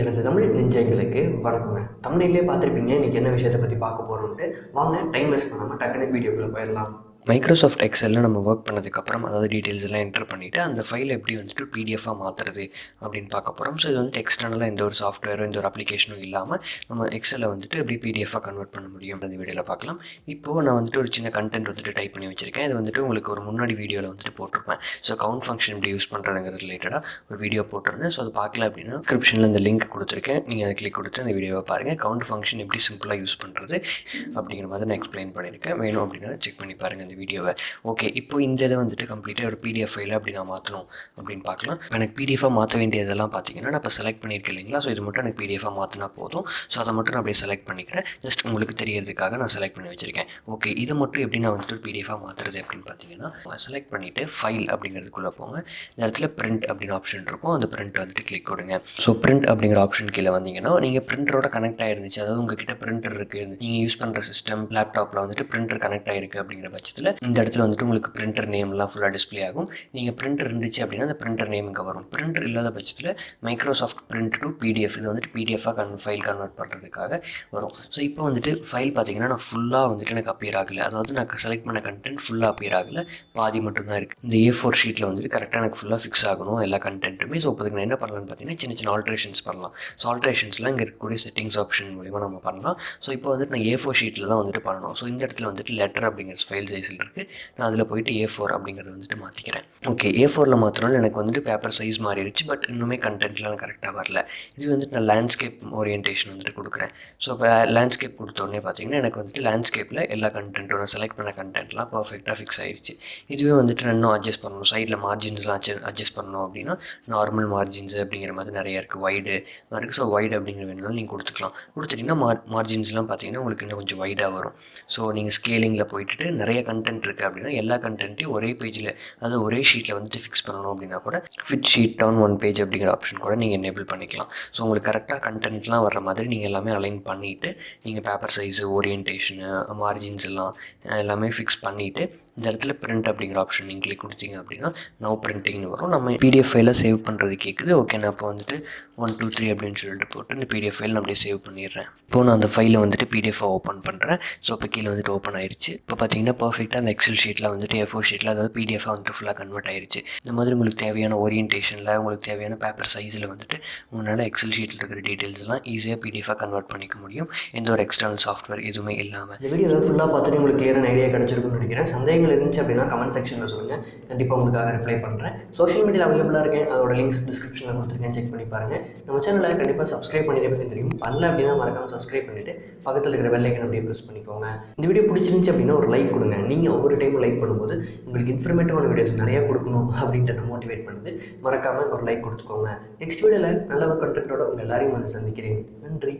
எனது தமிழ் நெஞ்சங்களுக்கு வணக்கங்க. தமிழ்லேயே பார்த்துருப்பீங்க இன்றைக்கி என்ன விஷயத்தை பற்றி பார்க்க போகிறோம்ட்டு. வாங்க டைம் வேஸ்ட் பண்ணாமல் டக்குனு வீடியோக்குள்ளே போயிடலாம். மைக்ரோசாஃப்ட் எக்ஸலில் நம்ம ஒர்க் பண்ணதுக்கப்புறம் அதாவது டீட்டெயில்ஸ் எல்லாம் என்டர் பண்ணிவிட்டு அந்த ஃபைலை எப்படி வந்துட்டு பிடிஎஃபாக மாற்றுறது அப்படின்னு பார்க்க போகிறோம். ஸோ இது வந்துட்டு எக்ஸ்டர்னலாக எந்த ஒரு சாஃப்ட்வேரும் எந்த ஒரு அப்ளிகேஷனும் இல்லாமல் நம்ம எக்ஸலை வந்துட்டு எப்படி பிடிஎஃபாக கன்வெர்ட் பண்ண முடியும் அந்த வீடியோவில் பார்க்கலாம். இப்போது நான் வந்துட்டு ஒரு சின்ன கண்டென்ட் வந்துட்டு டைப் பண்ணி வச்சுருக்கேன். இது வந்துட்டு உங்களுக்கு ஒரு முன்னாடி வீடியோவில் வந்துட்டு போட்டிருப்பேன். ஸோ கவுண்ட் ஃபங்க்ஷன் எப்படி யூஸ் பண்ணுறதுங்கிறது ரிலேட்டடாக ஒரு வீடியோ போட்டிருந்தேன். ஸோ அது பார்க்கல அப்படின்னா டிஸ்கிரிப்ஷனில் இந்த லிங்க் கொடுத்துருக்கேன். நீங்கள் அதை கிளிக் கொடுத்து அந்த வீடியோவை பாருங்கள். கவுண்ட் ஃபங்க்ஷன் எப்படி சிம்பிளாக யூஸ் பண்ணுறது அப்படிங்கிற மாதிரி நான் எக்ஸ்பிளைன் பண்ணியிருக்கேன். வேணும் அப்படின்னா செக் பண்ணி பாருங்கள் இந்த வீடியோவை. ஓகே, இப்போ இந்த இதை வந்துட்டு கம்ப்ளீட்டாக ஒரு பிடிஎஃப் ஃபைலை அப்படி நான் மாற்றணும் அப்படின்னு பார்க்கலாம். எனக்கு பிடிஎஃபாக மாற்ற வேண்டியதெல்லாம் பார்த்தீங்கன்னா நான் இப்போ செலக்ட் பண்ணியிருக்கேன் இல்லைங்களா. ஸோ இது மட்டும் எனக்கு பிடிஎஃபாக மாற்றினா போதும். ஸோ அதை மட்டும் நான் அப்படியே செலக்ட் பண்ணிக்கிறேன். ஜஸ்ட் உங்களுக்கு தெரியறதுக்காக நான் செலக்ட் பண்ணி வச்சுருக்கேன். ஓகே, இதை மட்டும் எப்படி நான் வந்துட்டு ஒரு பிடிஎஃபாக மாற்றுறது அப்படின்னு பார்த்தீங்கன்னா செலக்ட் பண்ணிவிட்டு ஃபைல் அப்படிங்கிறதுக்குள்ளே போங்க. இந்த இடத்துல பிரிண்ட் அப்படின்னு ஆப்ஷன் இருக்கும். அந்த பிரிண்ட் வந்துட்டு கிளிக் கொடுங்க. ஸோ பிரிண்ட் அப்படிங்கிற ஆப்ஷன் கீழே வந்தீங்கன்னா நீங்கள் பிரிண்டரோட கனெக்ட் ஆயிருந்துச்சு, அதாவது உங்ககிட்ட பிரிண்டர் இருக்குது, நீங்கள் யூஸ் பண்ணுற சிஸ்டம் லேப்டாப்பில் வந்துட்டு பிரிண்டர் கனெக்ட் ஆகிருக்கு அப்படிங்கிற பட்சத்தில் இந்த இடத்துல வந்துட்டு உங்களுக்கு பிரிண்டர் நேம்லாம் ஃபுல்லாக டிஸ்பிளே ஆகும். நீங்கள் பிரிண்டர் இருந்துச்சு அப்படின்னா அந்த பிரிண்டர் நேம் இங்கே வரும். பிரிண்டர் இல்லாத பட்சத்தில் மைக்ரோசாஃப்ட் பிரிண்ட் டு பிடிஎஃப் இது வந்துட்டு பிடிஎஃபாக ஃபைல் கன்வெர்ட் பண்ணுறதுக்காக வரும். ஸோ இப்போ வந்துட்டு ஃபைல் பார்த்தீங்கன்னா நான் ஃபுல்லாக வந்துட்டு எனக்கு அப்பியர் ஆகலை, அதாவது நான் செலக்ட் பண்ண கண்டென்ட் ஃபுல்லாக அப்பியர் ஆகலை, பாதி மட்டும்தான் இருக்குது. இந்த A4 ஷீட்டில் வந்துட்டு கரெக்டாக எனக்கு ஃபுல்லாக ஃபிக்ஸ் ஆகணும் எல்லா கண்டென்ட்டுமே. ஸோ அதுக்கு நான் என்ன பண்ணலான்னு பார்த்தீங்கன்னா சின்ன சின்ன ஆல்ட்ரேஷன்ஸ் பண்ணலாம். ஸோ ஆல்ட்ரேஷன்ஸ்லாம் இங்கே இருக்கக்கூடிய செட்டிங்ஸ் ஆப்ஷன் மூலிமா நம்ம பண்ணலாம். ஸோ இப்போ வந்துட்டு நான் A4 ஷீட்டில் தான் வந்துட்டு பண்ணணும். ஸோ இந்த இடத்துல வந்துட்டு லெட்டர் அப்படிங்கிற ஃபைல் சைஸில் இருக்குது. நான் அதில் போயிட்டு A4 அப்படிங்கிறத வந்துட்டு மாற்றிக்கிறேன். ஓகே, A4ல் மாற்றினாலும் எனக்கு வந்துட்டு பேப்பர் சைஸ் மாறிடுச்சு. பட் இன்னுமே கண்டென்ட்லாம் கரெக்டாக வரல. இது வந்துட்டு நான் லேண்ட்ஸ்கேப் ஓரியன்டேஷன் வந்துட்டு கொடுக்குறேன். ஸோ இப்போ லேண்ட்ஸ்கேப் கொடுத்தோடனே பார்த்தீங்கன்னா எனக்கு வந்துட்டு லேண்ட்ஸ்கேப்பில் எல்லா கண்டென்ட்டும் நான் செலக்ட் பண்ண கண்டென்ட்லாம் பர்ஃபெக்டாக ஃபிக்ஸ் ஆகிடுச்சு. இதுவே வந்துட்டு நான் இன்னும் அட்ஜஸ்ட் பண்ணணும், சைடில் மார்ஜின்ஸ்லாம் அட்ஜஸ்ட் பண்ணணும் அப்படின்னா நார்மல் மார்ஜின்ஸ் அப்படிங்கிற மாதிரி நிறையா இருக்குது, வைடு இருக்குது. ஸோ வைடு அப்படிங்கிற வேணும்னாலும் நீங்கள் கொடுத்துட்டிங்கன்னா மார்ஜின்ஸ்லாம் பார்த்தீங்கன்னா உங்களுக்கு இன்னும் கொஞ்சம் வைடாக வரும். ஸோ நீங்கள் ஸ்கேலிங்கில் போயிட்டு நிறைய கண்டென்ட் இருக்குது அப்படின்னா எல்லா கண்டென்ட்டையும் ஒரே பேஜில், அதாவது ஒரே ஷீட்டில் வந்துட்டு ஃபிக்ஸ் பண்ணணும் அப்படின்னா கூட fit sheet on one page அப்படிங்கிற ஆப்ஷன் கூட நீங்கள் எனேபிள் பண்ணிக்கலாம். ஸோ உங்களுக்கு கரெக்டாக கண்டென்ட்லாம் வர மாதிரி நீங்கள் எல்லாமே அலைன் பண்ணிவிட்டு நீங்கள் பேப்பர் சைஸு, ஓரியன்டேஷனு, மார்ஜின்ஸ் எல்லாம் எல்லாமே ஃபிக்ஸ் பண்ணிவிட்டு இந்த இடத்துல பிரிண்ட் அப்படிங்கிற ஆப்ஷன் நீங்கள் கிளிக் கொடுத்தீங்க அப்படின்னா நவ் பிரிண்டிங்னு வரும். நம்ம பிடிஎஃப் ஃபைலை சேவ் பண்ணுறது கேட்குது. ஓகே, நான் இப்போ வந்துட்டு 1 2 3 அப்படின்னு சொல்லிட்டு போட்டு இந்த பிடிஎஃப் ஃபைல் நான் அப்படியே சேவ் பண்ணிடுறேன். இப்போது நான் அந்த ஃபைலை வந்துட்டு பிடிஎஃபாக ஓப்பன் பண்ணுறேன். ஸோ இப்போ கீழே வந்துட்டு ஓப்பன் ஆயிடுச்சு. இப்போ பார்த்தீங்கன்னா பர்ஃபெக்டாக அந்த எக்ஸல் ஷீட்டில் வந்துட்டு A4 ஷீட்டில் அதாவது பிடிஎஃபாக வந்துட்டு ஃபுல்லாக கன்வெர்ட் ஆயிடுச்சு. இந்த மாதிரி உங்களுக்கு தேவையான ஓரியன்டேஷனில், உங்களுக்கு தேவையான பேப்பர் சைஸில் வந்துட்டு உங்களால் எக்ஸல் ஷீட்டில் இருக்கிற டீட்டெயில்ஸ்லாம் ஈஸியாக பிடிஎஃபாக கன்வெர்ட் பண்ணிக்க முடியும், எந்த ஒரு எக்ஸ்டர்னல் சாஃப்ட்வேர் எதுவுமே இல்லாமல். இந்த வீடியோவில் ஃபுல்லாக பார்த்துட்டு உங்களுக்கு கிளியரான ஐடியா கிடச்சிருக்குன்னு நினைக்கிறேன். சந்தேகங்கள் இருந்துச்சு அப்படின்னா கமெண்ட் செக்ஷனில் சொல்லுங்கள், கண்டிப்பாக உங்களுக்காக ரிப்ளை பண்ணுறேன். சோஷியல் மீடியா அவைலபிளாக இருக்கேன், அதோட லிங்க்ஸ் டிஸ்கிரிப்ஷனில் கொடுத்துருக்கேன், செக் பண்ணி பாருங்கள். நம்ம சேனலை கண்டிப்பாக சப்ஸ்கிரைப் பண்ணிட்டு தெரியும், பண்ணல அப்படின்னா மறக்காமல் சப்ஸ்கிரைப் பண்ணிவிட்டு பக்கத்தில் இருக்கிற பெல் ஐக்கன் அப்படியே ப்ரெஸ் பண்ணிக்கோங்க. இந்த வீடியோ பிடிச்சிருந்துச்சு அப்படின்னா ஒரு லைக் கொடுங்க. நீங்கள் ஒவ்வொரு டைமும் லைக் பண்ணும்போது உங்களுக்கு இன்ஃபர்மேட்டிவான வீடியோஸ் நிறையா கொடுக்கணும் அப்படின்ட்டு மோட்டிவேட் பண்ணுது. மறக்காமல் ஒரு லைக் கொடுத்துக்கோங்க. நெக்ஸ்ட் வீடியோவில் நல்ல ஒரு கண்டென்ட்டோட உங்கள் எல்லாரையும் வந்து சந்திக்கிறேன். நன்றி.